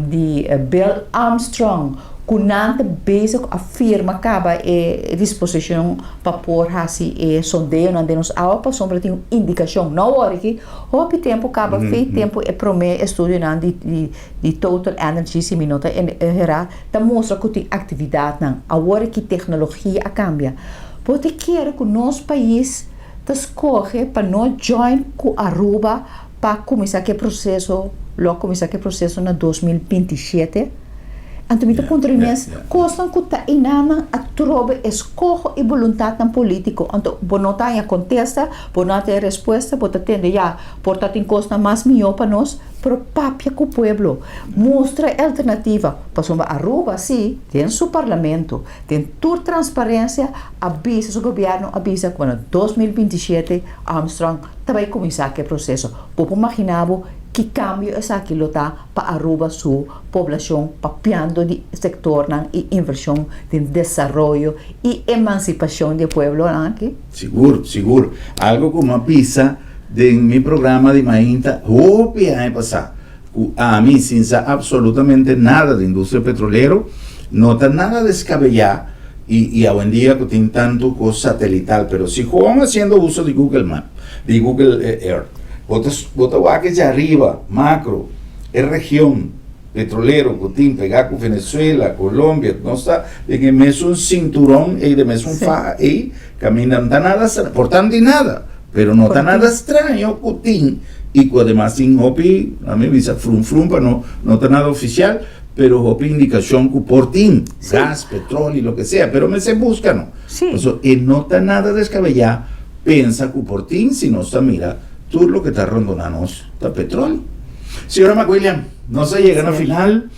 de Bell Armstrong, que não basic afirma acaba a disposição para pôr assim sondeio na denos água para sombra tem indicação não hora que o tempo acaba feito tempo é promê estudo na de total energy se minota era da mostra que tem atividade não agora que tecnologia cambia. Porque quer que o nosso país escolhe para nós join com a Aruba para começar aquele processo, logo começar aquele processo na 2027. Antomito contrimes yeah. costan que ta inana a trobe escojo e voluntad nan político. Anto bonota ya contesta, bonota ya respuesta, bota tende ya, porta tin costa más mío para nos, pero papia com o pueblo. Mostra alternativa. Passou a Aruba, sim, tem seu parlamento, tem toda transparência, avisa o governo, avisa quando 2027 Armstrong vai começar aquele processo. Popo imaginava que cambio é aquilo tá para Aruba sua população, papiando de sector e inversão de desenvolvimento e emancipação do pueblo aqui. Seguro. Algo como a pizza de mi programa de Mainta, hopi a pasar. A mí, sin saber absolutamente nada de industria petrolera, no está nada descabellado y hoy en día que tiene tanto cosa satelital, pero si Juan haciendo uso de Google Maps, de Google Earth, bota que ya arriba, macro, es región petrolero, que tiene pegado con Venezuela, Colombia, no está en el mesmo cinturón y de mesmo faja y caminan, no está nada, por tanto y nada. Pero no está nada extraño, Putin, y además sin hopi, a mí me dice frum, pero no está nada oficial, pero hopi indicación que por tin, gas, petróleo y lo que sea, pero me se busca, ¿no? Sí. Y no está nada descabellado, piensa que por tin, si no está, mira, tú lo que está rondonando está petróleo. Señora McWilliam, no se llegan al final,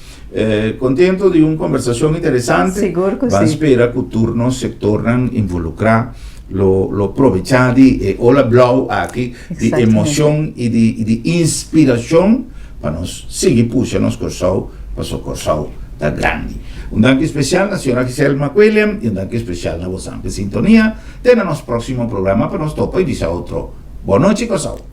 contento de una conversación interesante, Seguro que va a sí. esperar que turnos se tornan involucrar lo aprovechar o la blau aqui de Exactamente. emoção e de inspiração para nós seguir puxando os Corsau para o Corsau da grande. Danke especial na senhora Giselle McWilliam e danke especial na vossa sintonia. Até no nosso próximo programa para nós topa e dizer outro. Boa noite, Corsau.